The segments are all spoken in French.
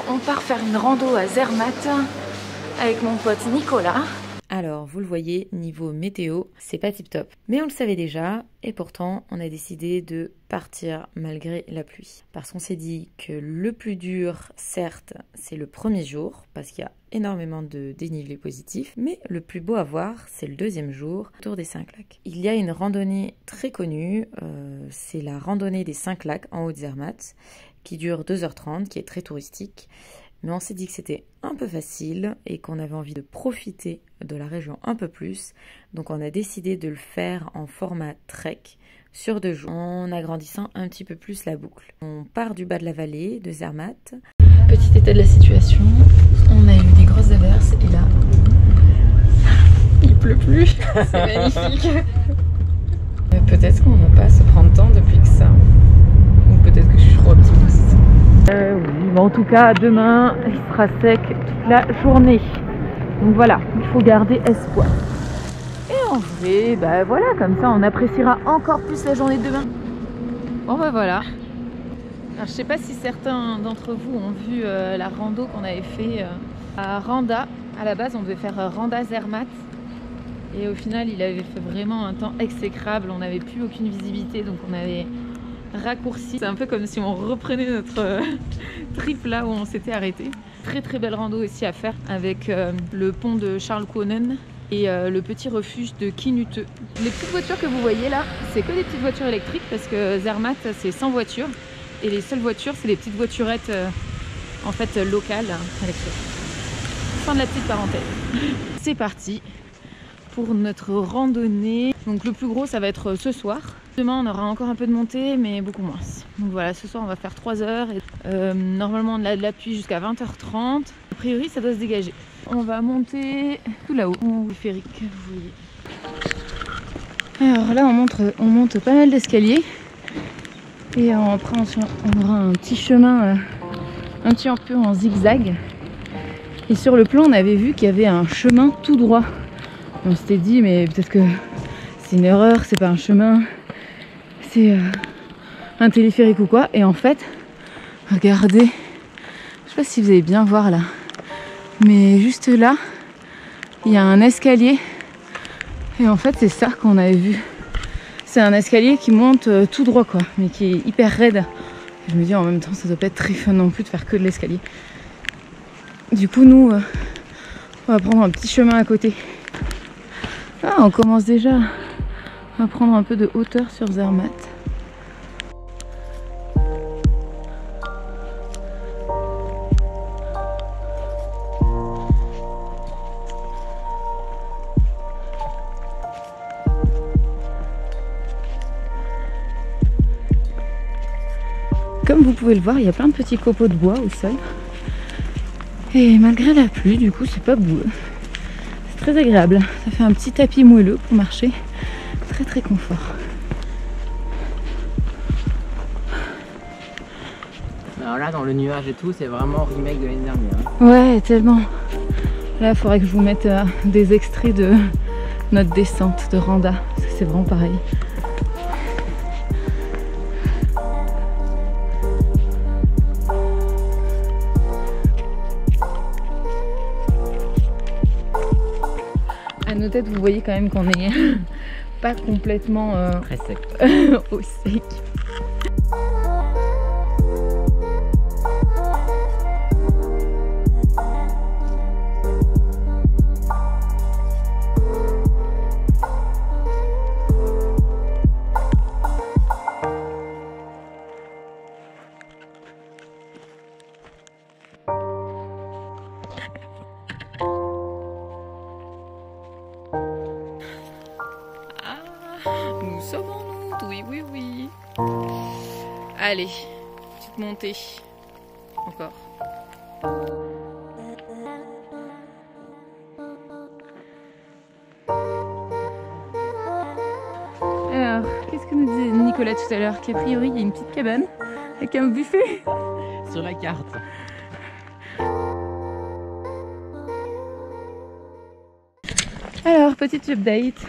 on part faire une rando à Zermatt avec mon pote Nicolas. Alors, vous le voyez, niveau météo, c'est pas tip top. Mais on le savait déjà, et pourtant, on a décidé de partir malgré la pluie. Parce qu'on s'est dit que le plus dur, certes, c'est le premier jour, parce qu'il y a énormément de dénivelé positif, mais le plus beau à voir, c'est le deuxième jour, autour des 5 lacs. Il y a une randonnée très connue, c'est la randonnée des 5 lacs en haut de Zermatt, qui dure 2h30, qui est très touristique. Mais on s'est dit que c'était un peu facile et qu'on avait envie de profiter de la région un peu plus. Donc on a décidé de le faire en format trek sur 2 jours, en agrandissant un petit peu plus la boucle. On part du bas de la vallée, de Zermatt. Petit état de la situation, on a eu des grosses averses et là, il pleut plus. C'est magnifique. Peut-être qu'on va pas se prendre tant depuis que ça. Ou peut-être que je suis trop optimiste. Oui, bon, en tout cas, demain, il sera sec toute la journée. Donc voilà, il faut garder espoir. Et en vrai, bah voilà, comme ça, on appréciera encore plus la journée de demain. Bon, bah voilà. Alors, je sais pas si certains d'entre vous ont vu la rando qu'on avait fait à Randa. À la base, on devait faire Randa Zermatt. Et au final, il avait fait vraiment un temps exécrable. On n'avait plus aucune visibilité, donc on avait raccourci. C'est un peu comme si on reprenait notre trip là où on s'était arrêté. Très très belle rando aussi à faire avec le pont de Charles Konen et le petit refuge de Kinute. Les petites voitures que vous voyez là, c'est que des petites voitures électriques parce que Zermatt c'est 100 voitures et les seules voitures c'est les petites voiturettes en fait locales électriques. Fin de la petite parenthèse. C'est parti pour notre randonnée. Donc le plus gros ça va être ce soir. Demain on aura encore un peu de montée mais beaucoup moins. Donc voilà, ce soir on va faire 3 heures et normalement on a de la pluie jusqu'à 20h30. A priori ça doit se dégager. On va monter tout là-haut, au périphérique, vous voyez. Alors là on monte pas mal d'escaliers et après on aura un petit chemin un petit peu en zigzag. Et sur le plan on avait vu qu'il y avait un chemin tout droit. On s'était dit mais peut-être que c'est une erreur, c'est pas un chemin, c'est un téléphérique ou quoi. Et en fait, regardez, je sais pas si vous allez bien voir là, mais juste là, il y a un escalier. Et en fait, c'est ça qu'on avait vu. C'est un escalier qui monte tout droit quoi, mais qui est hyper raide. Et je me dis en même temps, ça doit pas être très fun non plus de faire que de l'escalier. Du coup, nous, on va prendre un petit chemin à côté. Ah, on commence déjà à prendre un peu de hauteur sur Zermatt. Comme vous pouvez le voir, il y a plein de petits copeaux de bois au sol. Et malgré la pluie, du coup, c'est pas boueux. C'est très agréable. Ça fait un petit tapis moelleux pour marcher. Très très confort. Alors là, dans le nuage et tout, c'est vraiment remake de l'année dernière. Ouais, tellement. Là, il faudrait que je vous mette des extraits de notre descente de Randa. Parce que c'est vraiment pareil. À nos têtes, vous voyez quand même qu'on est pas complètement Très sec. au sec. Nous sommes en août, oui, oui, oui. Allez, petite montée. Encore. Alors, qu'est-ce que nous disait Nicolas tout à l'heure? Qu'a priori, il y a une petite cabane avec un buffet. Sur la carte. Alors, petite update.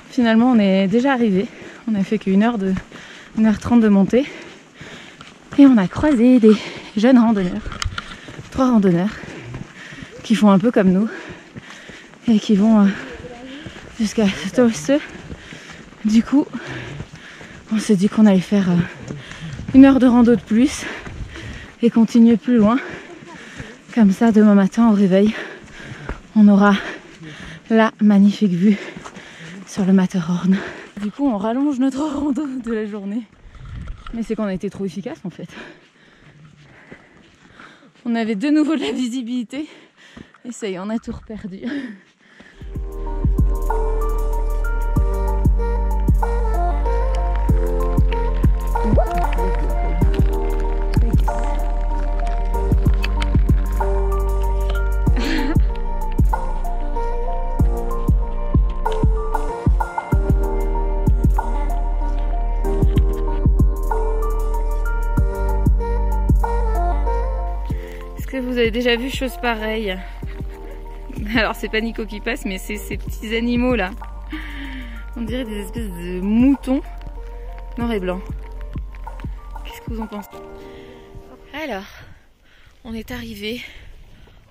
Finalement, on est déjà arrivé. On a fait qu'une heure 1h30 de montée. Et on a croisé des jeunes randonneurs 3 randonneurs qui font un peu comme nous et qui vont jusqu'à Stolse. Du coup, on s'est dit qu'on allait faire 1 heure de rando de plus et continuer plus loin. Comme ça, demain matin au réveil, on aura la magnifique vue sur le Matterhorn. Du coup, on rallonge notre rando de la journée. Mais c'est qu'on a été trop efficace en fait. On avait de nouveau de la visibilité et ça y est, on a tout reperdu. Vous avez déjà vu chose pareille? Alors c'est pas Nico qui passe, mais c'est ces petits animaux là. On dirait des espèces de moutons noir et blanc. Qu'est-ce que vous en pensez? Alors, on est arrivé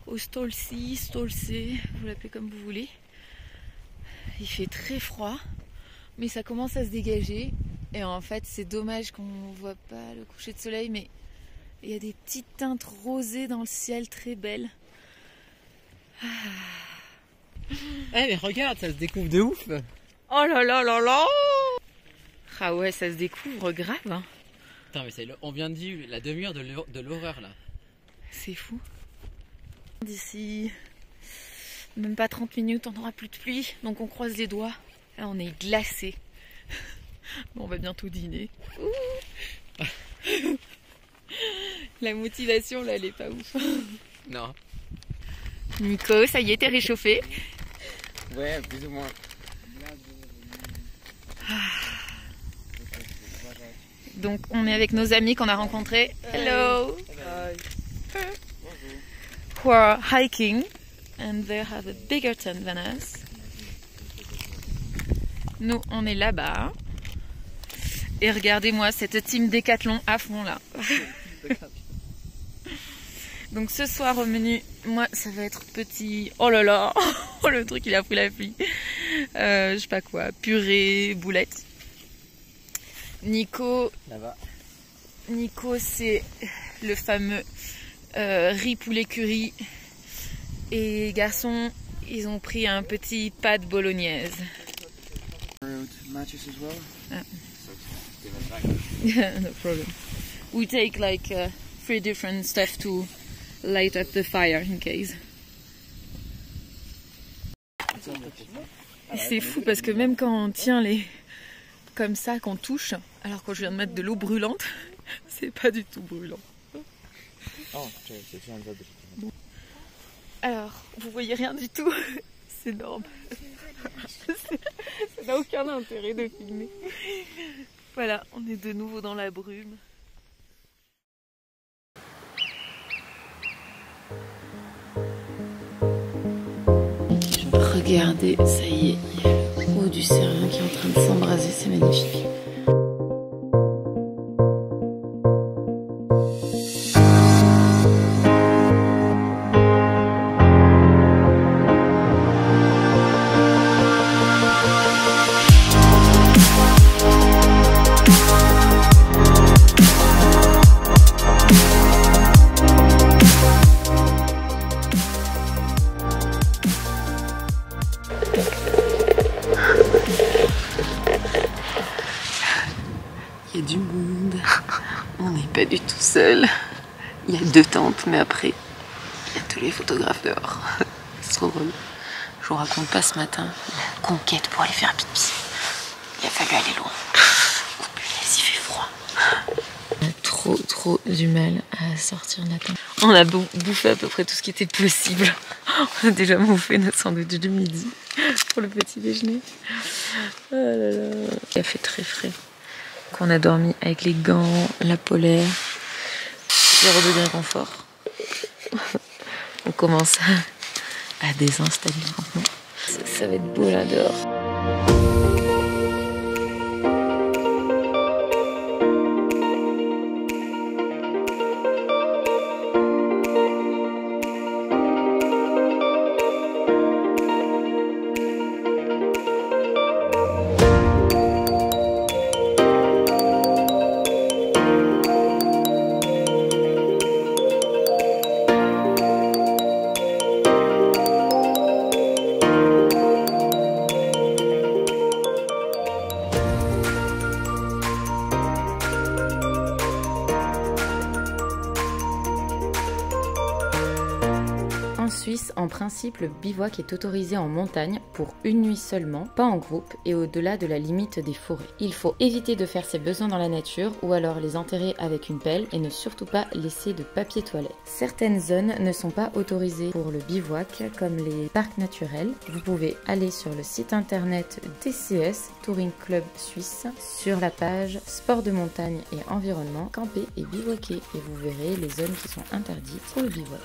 au Stolse, vous l'appelez comme vous voulez. Il fait très froid, mais ça commence à se dégager. Et en fait, c'est dommage qu'on voit pas le coucher de soleil, mais il y a des petites teintes rosées dans le ciel, très belles. Ah. Eh mais regarde, ça se découvre de ouf. Oh là là là là. Ah ouais, ça se découvre grave. Hein. Putain, mais on vient de vivre la demi-heure de l'horreur là. C'est fou. D'ici même pas 30 minutes, on n'aura plus de pluie, donc on croise les doigts. Là, on est glacé. Bon, on va bientôt dîner. La motivation là, elle est pas ouf. Non. Nico, ça y est, t'es réchauffé? Ouais, plus ou moins. Donc on est avec nos amis qu'on a rencontrés. Hello. Who are hiking and they have a bigger tent than us. Nous on est là-bas. Et regardez-moi cette team Décathlon à fond là. Donc ce soir au menu, moi ça va être petit. Oh là là, oh, le truc il a pris la pluie. Je sais pas quoi, purée, boulettes. Nico, Nico c'est le fameux riz poulet curry. Et les garçons, ils ont pris un petit pâte bolognaise. Yeah, no problem. We take like 3 different stuff to light up the fire in case. C'est fou parce que même quand on tient les comme ça, qu'on touche, alors que je viens de mettre de l'eau brûlante, c'est pas du tout brûlant. Alors, vous voyez rien du tout, c'est normal. Ça n'a aucun intérêt de filmer. Voilà, on est de nouveau dans la brume. Regardez, ça y est, il y a le haut du Cervin qui est en train de s'embraser, c'est magnifique. Il y a du monde, on n'est pas du tout seul. Il y a 2 tentes, mais après, il y a tous les photographes dehors. C'est trop drôle. Je vous raconte pas ce matin la conquête pour aller faire pipi. Il a fallu aller loin. Oh punaise, il fait froid. On a trop du mal à sortir Nathan. On a bouffé à peu près tout ce qui était possible. On a déjà bouffé notre sandwich du midi pour le petit déjeuner. Oh là là. Il a fait très frais. Qu'on a dormi avec les gants, la polaire, 0 degré confort. On commence à désinstaller le campement. Ça va être beau là dehors. En principe, le bivouac est autorisé en montagne pour une nuit seulement, pas en groupe et au-delà de la limite des forêts. Il faut éviter de faire ses besoins dans la nature ou alors les enterrer avec une pelle et ne surtout pas laisser de papier toilette. Certaines zones ne sont pas autorisées pour le bivouac, comme les parcs naturels. Vous pouvez aller sur le site internet TCS, Touring Club Suisse, sur la page Sport de montagne et environnement, camper et bivouaquer et vous verrez les zones qui sont interdites pour le bivouac.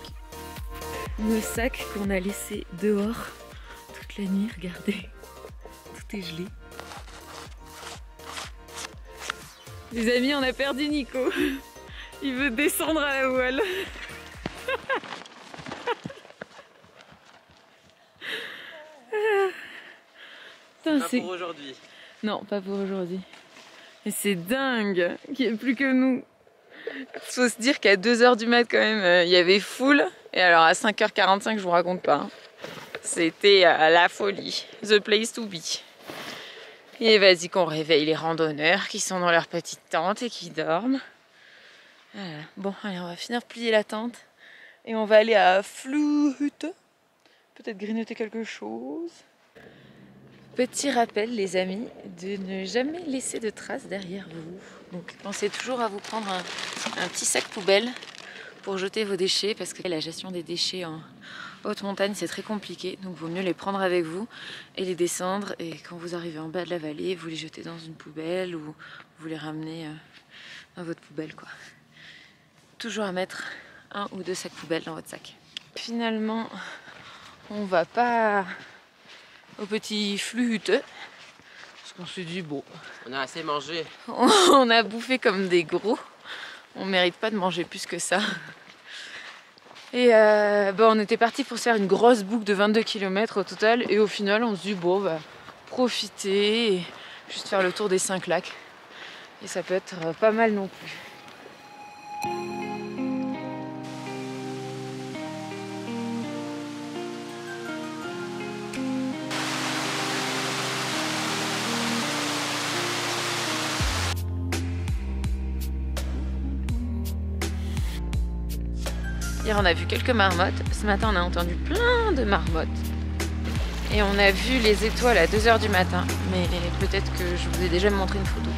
Nos sacs qu'on a laissés dehors toute la nuit, regardez, tout est gelé. Les amis, on a perdu Nico. Il veut descendre à la voile. Pas pour aujourd'hui. Non, pas pour aujourd'hui. Et c'est dingue qu'il n'y ait plus que nous. Faut se dire qu'à 2 h du mat quand même, il y avait full. Et alors à 5 h 45, je vous raconte pas. Hein. C'était la folie. The place to be. Et vas-y qu'on réveille les randonneurs qui sont dans leur petite tente et qui dorment. Voilà. Bon, allez, on va finir de plier la tente. Et on va aller à Fluhütte. Peut-être grignoter quelque chose. Petit rappel les amis, de ne jamais laisser de traces derrière vous. Donc pensez toujours à vous prendre un petit sac poubelle pour jeter vos déchets parce que la gestion des déchets en haute montagne c'est très compliqué. Donc il vaut mieux les prendre avec vous et les descendre et quand vous arrivez en bas de la vallée, vous les jetez dans une poubelle ou vous les ramenez dans votre poubelle quoi. Toujours à mettre 1 ou 2 sacs poubelles dans votre sac. Finalement, on va pas au petit Fluhütte parce qu'on s'est dit bon, on a assez mangé. On a bouffé comme des gros, on mérite pas de manger plus que ça. Et on était parti pour se faire une grosse boucle de 22 km au total et au final on se dit bon, bah, profiter et juste faire le tour des 5 lacs et ça peut être pas mal non plus. Hier on a vu quelques marmottes, ce matin on a entendu plein de marmottes. Et on a vu les étoiles à 2 h du matin, mais peut-être que je vous ai déjà montré une photo.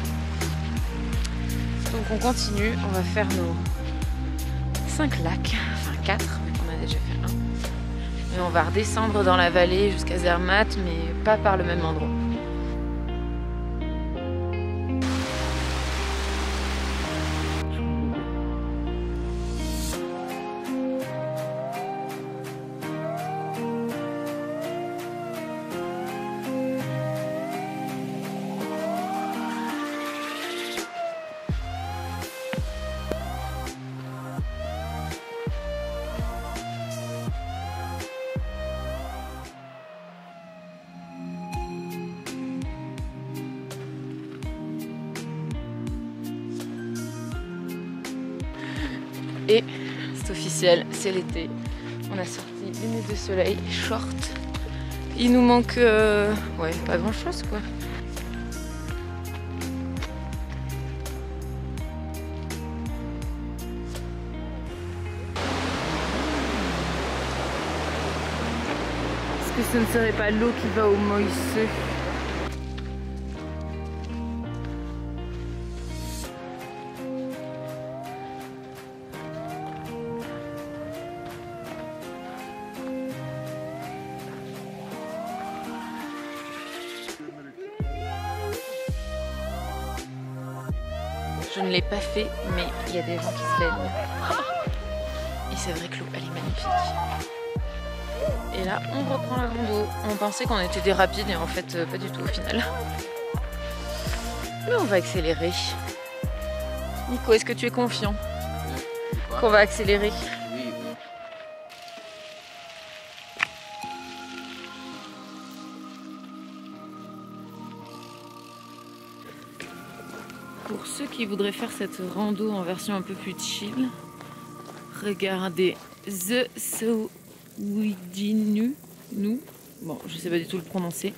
Donc on continue, on va faire nos 5 lacs, enfin 4, vu qu'on a déjà fait un. Et on va redescendre dans la vallée jusqu'à Zermatt, mais pas par le même endroit. Et c'est officiel, c'est l'été. On a sorti lunettes de soleil, short. Il nous manque ouais, pas grand chose quoi. Est-ce que ce ne serait pas l'eau qui va au Moïse? Je ne l'ai pas fait, mais il y a des gens qui se baignent. Et c'est vrai que l'eau, elle est magnifique. Et là, on reprend la rando. On pensait qu'on était des rapides et en fait, pas du tout au final. Mais on va accélérer. Nico, est-ce que tu es confiant qu'on va accélérer? Oui, oui. Pour ceux qui voudraient faire cette rando en version un peu plus chill, regardez The Sowidinu. Bon, je sais pas du tout le prononcer.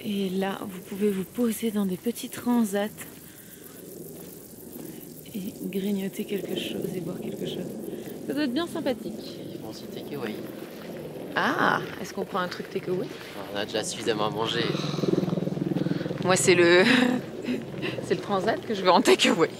Et là, vous pouvez vous poser dans des petits transats et grignoter quelque chose et boire quelque chose. Ça doit être bien sympathique. Ils font aussi takeaway. Ah, est-ce qu'on prend un truc takeaway? On a déjà suffisamment à manger. Moi, c'est le... c'est le transat que je veux en takeaway.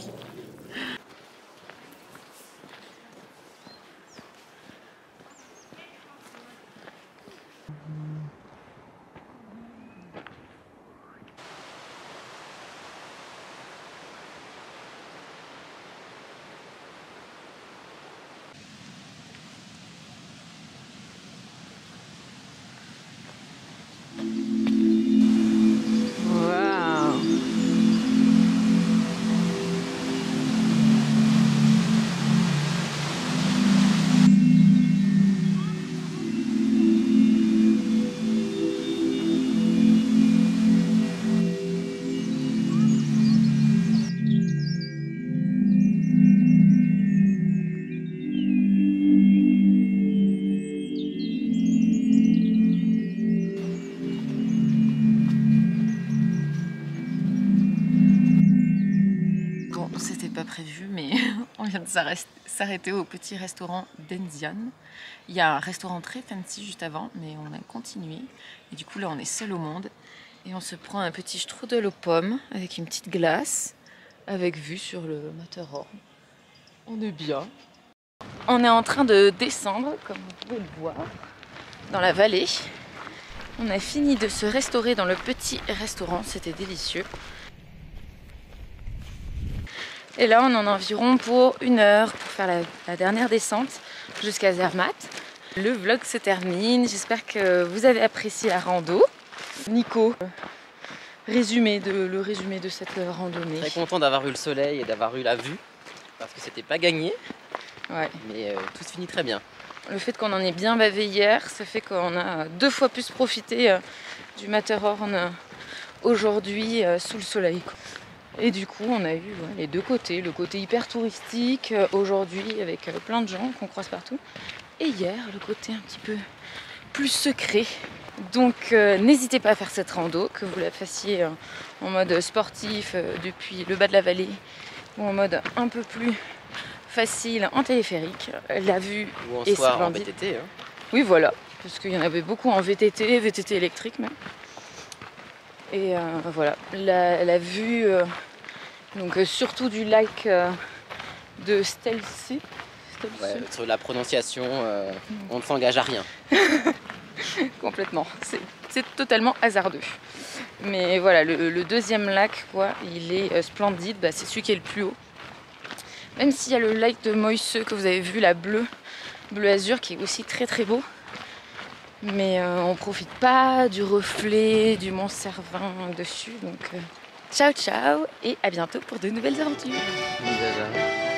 Prévu, mais on vient de s'arrêter au petit restaurant d'Enzian. Il y a un restaurant très fancy juste avant, mais on a continué. Et du coup là on est seul au monde. Et on se prend un petit strudel aux pommes avec une petite glace, avec vue sur le Matterhorn. On est bien. On est en train de descendre, comme vous pouvez le voir, dans la vallée. On a fini de se restaurer dans le petit restaurant, c'était délicieux. Et là, on en a environ pour 1 heure pour faire la dernière descente jusqu'à Zermatt. Le vlog se termine. J'espère que vous avez apprécié la rando. Nico, le résumé de cette randonnée. Très content d'avoir eu le soleil et d'avoir eu la vue, parce que c'était pas gagné. Ouais. Mais tout se finit très bien. Le fait qu'on en ait bien bavé hier, ça fait qu'on a 2 fois plus profité du Matterhorn aujourd'hui sous le soleil. Et du coup, on a eu les deux côtés. Le côté hyper touristique aujourd'hui avec plein de gens qu'on croise partout. Et hier, le côté un petit peu plus secret. Donc n'hésitez pas à faire cette rando, que vous la fassiez en mode sportif depuis le bas de la vallée ou en mode un peu plus facile en téléphérique. La vue ou en est soir splendide. En VTT. Hein. Oui, voilà, parce qu'il y en avait beaucoup en VTT, VTT électrique même. Et voilà, la vue, donc surtout du lac de Stelzee. Ouais, sur la prononciation, on ne s'engage à rien. Complètement, c'est totalement hasardeux. Mais voilà, le deuxième lac, quoi, il est splendide, c'est celui qui est le plus haut. Même s'il y a le lac de Moisseux que vous avez vu, la bleu azur, qui est aussi très très beau. Mais on profite pas du reflet du Mont Cervin dessus. Donc ciao ciao et à bientôt pour de nouvelles aventures. Déjà.